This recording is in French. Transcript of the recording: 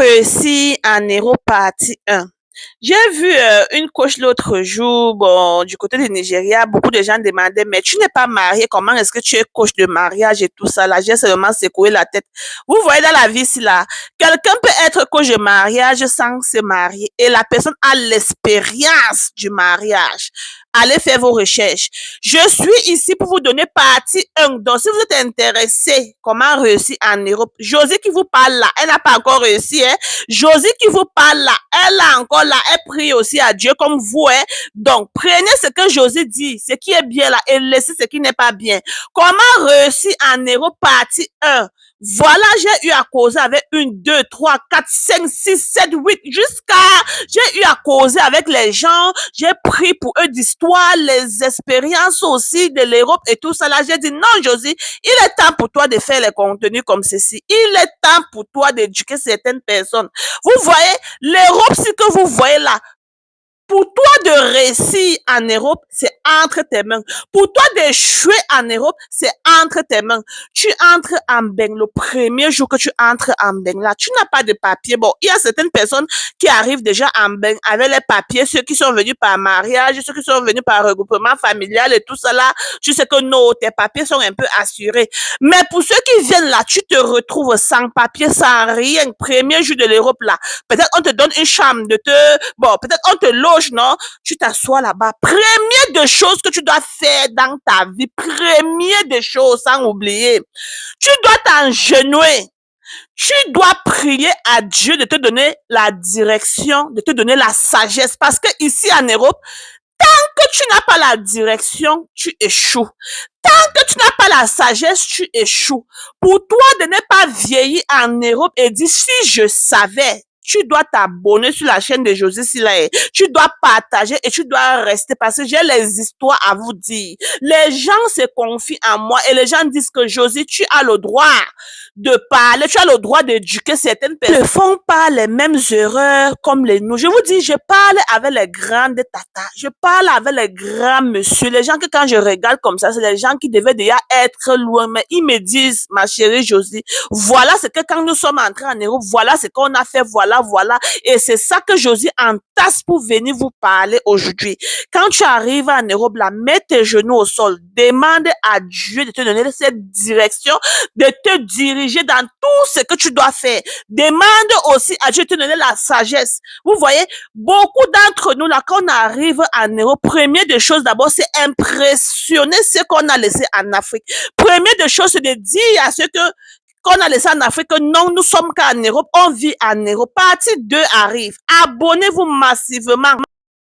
Réussi en héros partie 1. J'ai vu une coach l'autre jour, bon, du côté du Nigeria, beaucoup de gens demandaient, mais tu n'es pas marié, comment est-ce que tu es coach de mariage et tout ça là? J'ai seulement secoué la tête. Vous voyez dans la vie, si là, quelqu'un peut être coach de mariage sans se marier et la personne a l'expérience du mariage. Allez faire vos recherches. Je suis ici pour vous donner partie 1. Donc, si vous êtes intéressé, comment réussir en Europe, Josie qui vous parle là, elle n'a pas encore réussi, hein? Josie qui vous parle là, elle a encore là, elle prie aussi à Dieu comme vous, hein. Donc, prenez ce que Josie dit, ce qui est bien là, et laissez ce qui n'est pas bien. Comment réussir en Europe partie 1? Voilà, j'ai eu à causer avec 1, 2, 3, 4, 5, 6, 7, 8, jusqu'à, j'ai eu à causer avec les gens, j'ai pris pour eux d'histoire, les expériences aussi de l'Europe et tout ça là. J'ai dit, non, Josie, il est temps pour toi de faire les contenus comme ceci. Il est temps pour toi d'éduquer certaines personnes. Vous voyez, l'Europe, ce que vous voyez là, pour toi de réussir en Europe, c'est entre tes mains. Pour toi d'échouer en Europe, c'est entre tes mains. Tu entres en bain le premier jour que tu entres en bain là, tu n'as pas de papier. Bon, il y a certaines personnes qui arrivent déjà en bain avec les papiers, ceux qui sont venus par mariage, ceux qui sont venus par regroupement familial et tout ça là. Tu sais que non, tes papiers sont un peu assurés. Mais pour ceux qui viennent là, tu te retrouves sans papier, sans rien. Premier jour de l'Europe là, peut-être on te donne une chambre de te, bon, peut-être on te loge, non? Tu t'assois là-bas. Premier des choses que tu dois faire dans ta vie, premier des choses, sans oublier, tu dois t'engenouiller. Tu dois prier à Dieu de te donner la direction, de te donner la sagesse. Parce que ici en Europe, tant que tu n'as pas la direction, tu échoues. Tant que tu n'as pas la sagesse, tu échoues. Pour toi de ne pas vieillir en Europe et dire, si je savais, tu dois t'abonner sur la chaîne de Josie Silae. Tu dois partager et tu dois rester parce que j'ai les histoires à vous dire. Les gens se confient en moi et les gens disent que Josie, tu as le droit de parler, tu as le droit d'éduquer certaines personnes. Ne font pas les mêmes erreurs comme les nous. Je vous dis, je parle avec les grandes tatas, je parle avec les grands monsieur, les gens que quand je regarde comme ça, c'est les gens qui devaient déjà être loin, mais ils me disent, ma chérie Josie, voilà ce que quand nous sommes entrés en Europe, voilà ce qu'on a fait, voilà, voilà. Et c'est ça que Josie entasse pour venir vous parler aujourd'hui. Quand tu arrives en Europe, là, mets tes genoux au sol, demande à Dieu de te donner cette direction, de te diriger dans tout ce que tu dois faire. Demande aussi à Dieu de te donner la sagesse. Vous voyez, beaucoup d'entre nous, là, quand on arrive en Europe, première des choses, d'abord, c'est impressionner ce qu'on a laissé en Afrique. Première des choses, c'est de dire à ceux qu'on a laissé en Afrique, que non, nous sommes qu'en Europe, on vit en Europe. Partie 2 arrive. Abonnez-vous massivement.